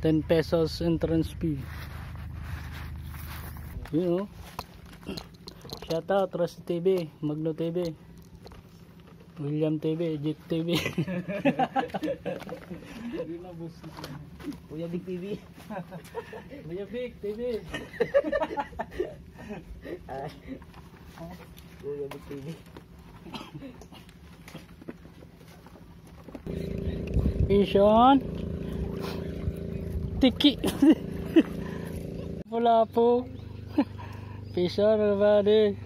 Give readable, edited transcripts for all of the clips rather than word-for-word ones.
10 pesos entrance fee. You know. Shout out Rusty TV, Magno TV, William TV, Jeep TV. Kuya Big TV. Kuya Big TV. Kuya Big TV. Vision. Tiki. Wala po. Vision everybody.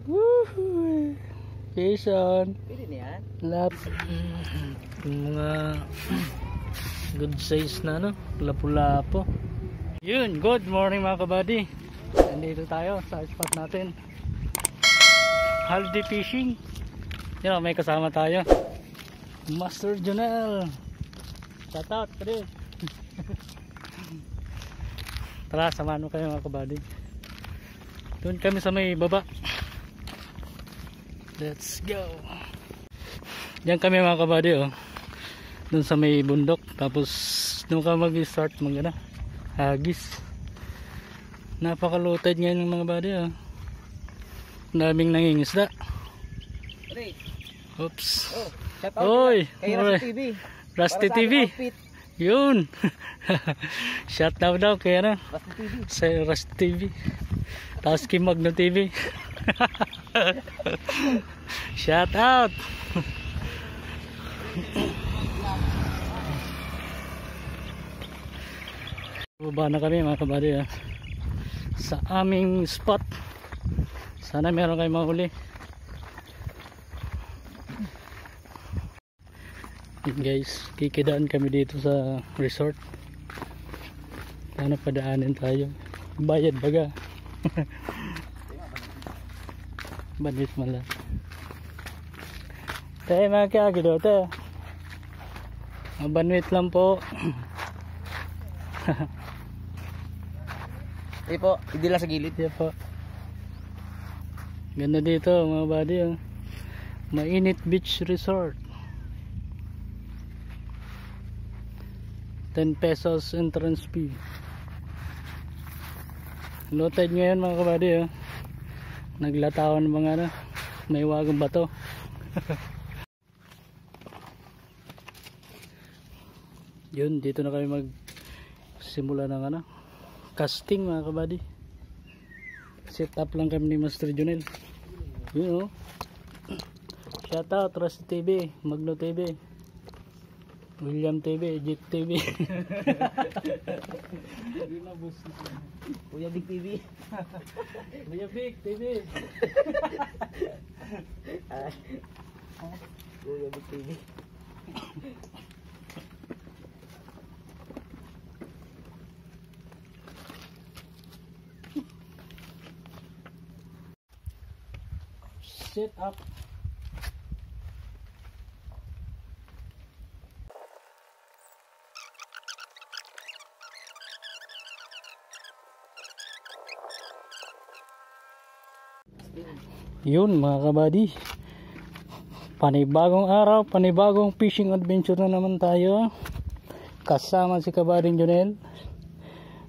Woohoo. Vision. Pwede na yan. Lap. Mga good size na, no? Lapu-lapo. Yun, good morning mga kabady. Nandito tayo sa spot natin. Holiday fishing. Yun, may kasama tayo. Master Jonel. Shout out, pre. Tara, samahan mo kayo mga kabady. Doon kami sa may baba. Let's go. Diyan kami mga kabady, oh. Doon sa may bundok. Tapos doon ka mag-start hagis. Napaka-loaded ngayon ng mga kabady, oh. Daming nangingisda. Oops. Oh, shout out. Oy, kay Rusty TV. Rusty TV. Yun. Shout out daw kay Rusty TV. sa Rusty TV. Tapos kay Magno TV. Shout out. Baba na kami mga kabady, sa aming spot. Sana meron kayong mahuli. Guys, kikidaan kami dito sa resort. Sana padaanin tayo. Bayad baga. Banit mala. Tayo mga kaya dote. Banwit lang po. Eh po, hindi lang sa gilid. Yan po. Ganda dito mga buddy, oh. Mainit Beach Resort. 10 pesos entrance fee. Loaded ngayon mga kabady, oh. Naglatawan ng mga may wagang bato. Yun, dito na kami magsimula ng casting mga kabady. Set up lang kami ni Master Jonel. You know. Shout out Rusty TV, Magno TV, William TV, Jeep TV. Kuya Big TV. Kuya Big TV. Kuya Big TV. Set up. Yun mga kabady, panibagong araw, panibagong fishing adventure na naman tayo. Kasama si kabading Jonel.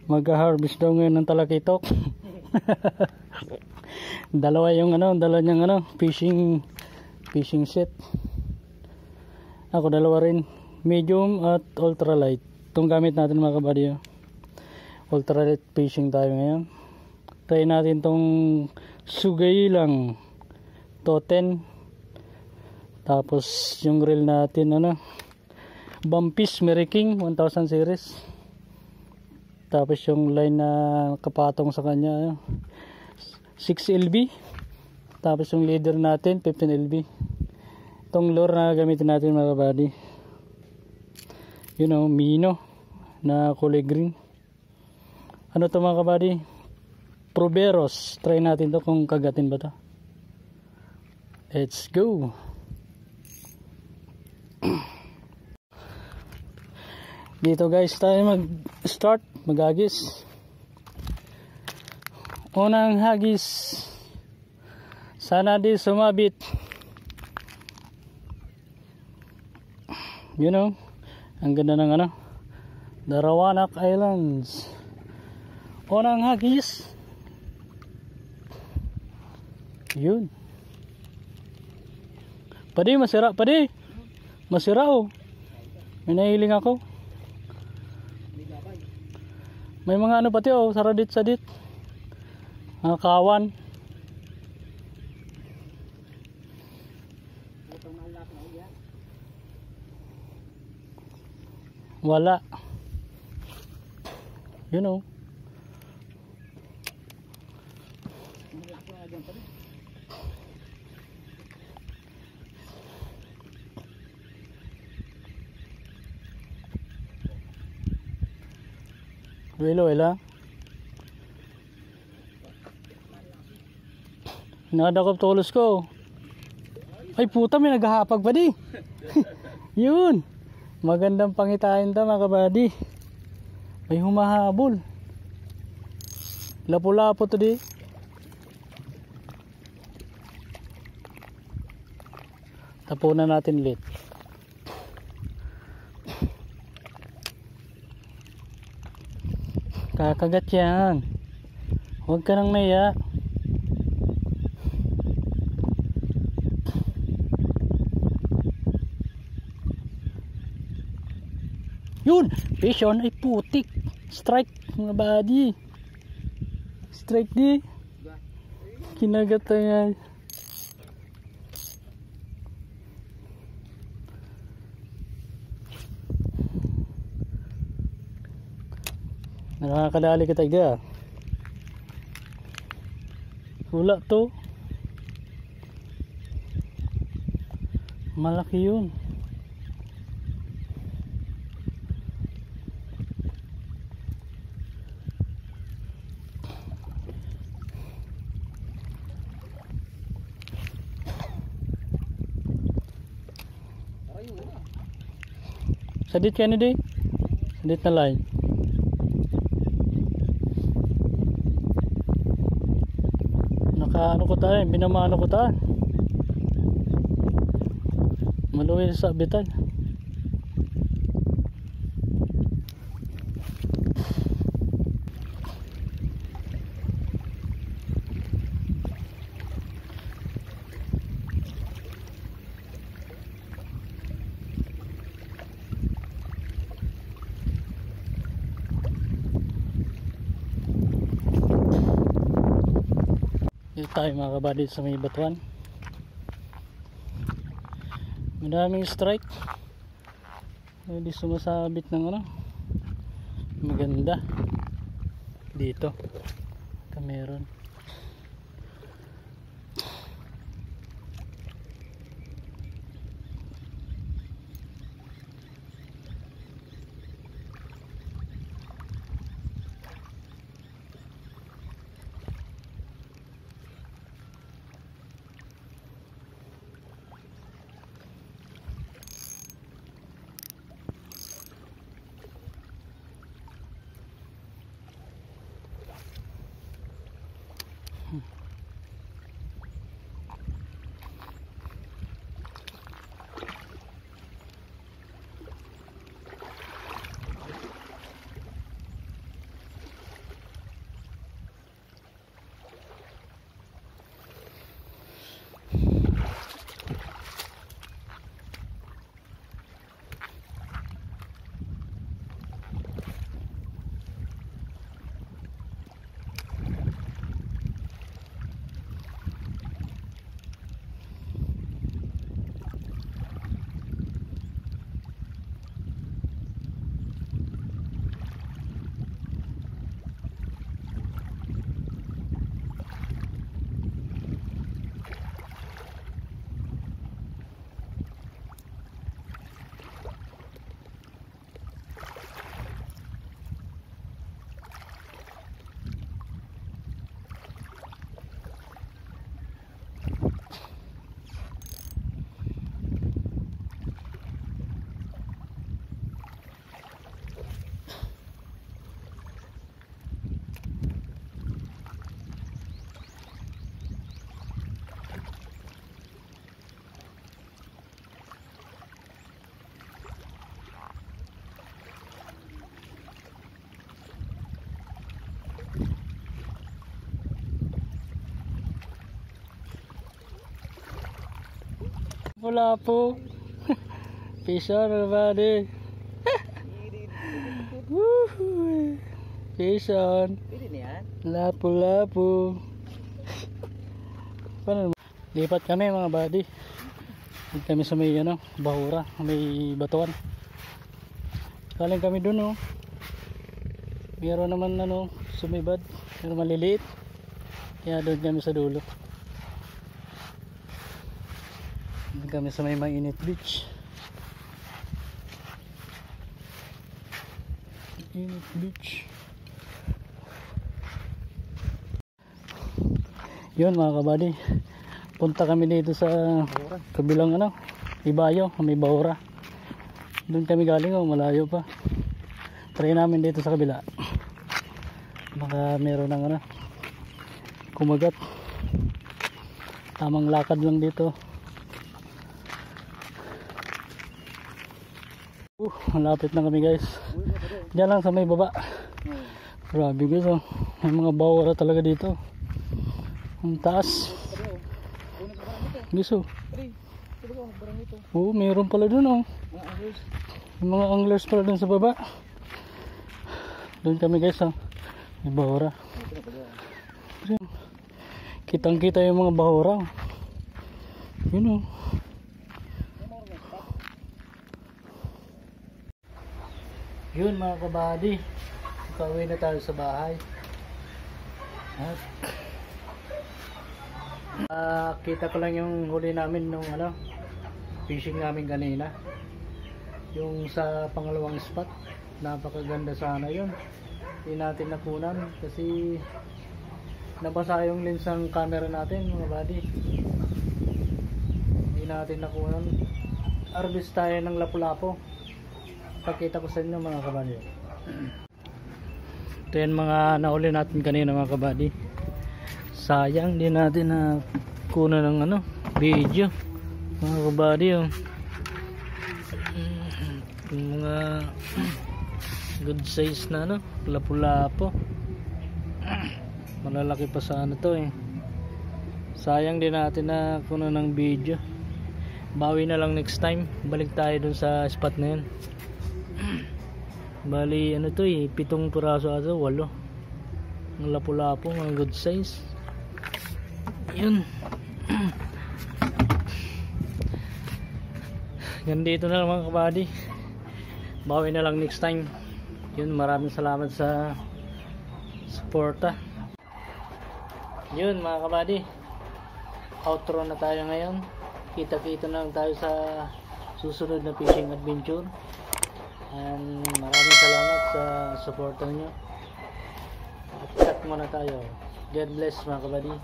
Mag-harvest daw ngayon ng talakitok. Dalawa niyang fishing set. Ako dalawa rin, medium at ultralight. Itong gamit natin mga kabady, ultralight fishing tayo ngayon. Try natin tong sugay lang toten. Tapos yung reel natin Bumpis Mary King 1000 series. Tapos yung line na kapatong sa kanya 6 LB. Tapos yung leader natin 15 LB. Itong lure na gamitin natin mga kabady, Mino na kulay green. Ano to mga kabady? Proberos. Try natin to kung kagatin ba to. Let's go. Dito guys tayo mag-start, mag-hagis. Unang hagis. Sana di sumabit. Ang ganda ng Darawanak Islands. Onang hagis. Yun. Padi, masira. Padi. Masira oh. May nahiling ako. May mga ano pati oh. Saradit-sadit. Mga kawan. Wala. You know. Wala, wala. Nakadakop tulos ko. Ay puta, may naghahapag pa di. Yun. Magandang pangitain ta mga kabady. May humahabol. Lapo-lapo to di. Tapunan natin ulit. Kakagat yan. Huwag ka nang naya. Yun! Fish on ay putik. Strike mga buddy. Strike di. Kinagat na yan. Nakakadali ka tayo. Hula to. Malaki yun. Sadit ka na di. Sadit na line. Naka ano ko tayo. Binamano ko tayo. Maluwi sa bitan. Dito tayo mga kabady sa may batuan. Madaming strike. Hindi sumasabit ng ano. Maganda. Dito. Ito meron. Lapu-lapu. Fish on everybody. Woohoo. Fish on. Pwede na yan. Lapu-lapu. Paano? Lipat kami mga buddy. Lipat kami sa may ano, bahura, may batuan. Galing kami dun oh. Meron naman ano, sumibad, pero maliliit. Kaya doon kami sa dulo. Doon kami sa may mainit beach. Mainit beach. Yun mga kabady, punta kami dito sa kabilang ano, Ibayo, may bahura. Doon kami galing oh, malayo pa. Try namin dito sa kabila. Baka meron ng ano, kumagat. Tamang lakad lang dito. Malapit na kami guys. Diyan lang sa may baba. Grabe guys oh. May mga bahura talaga dito. Ang taas. Gusto. Oo, mayroon pala dun oh. Yung mga anglers pala dun sa baba. Doon kami guys oh. May bahura. Kitang kita yung mga bahura. Yun oh. Yun mga kabady. Pauwi na tayo sa bahay. At kita ko lang yung huli namin nung ano, fishing namin kanina. Yung sa pangalawang spot. Napakaganda sana yun. Hindi natin nakunan kasi nabasa yung lens ng camera natin mga buddy. Hindi natin nakunan. Harvest tayo ng lapu-lapu. Pakita ko sa inyo mga kabady. Ito yan mga nauli natin kanina mga kabady. Sayang din natin na kunan ng ano, video mga kabady oh. Mga good size na ano, lapu-lapu. Malalaki pa sa ano to eh. Sayang din natin na kunan ng video. Bawi na lang next time. Balik tayo dun sa spot na yun. Bali ano to eh, 7 piraso ato, 8 ang lapu-lapu, mga good size. Yun. Ganito na lang mga kabady. Bawi na lang next time. Yun, maraming salamat sa suporta. Yun mga kabady, outro na tayo ngayon. Kita-kita na lang tayo sa susunod na fishing adventure. And maraming salamat sa suporta nyo. At cut muna tayo. God bless mga kabady.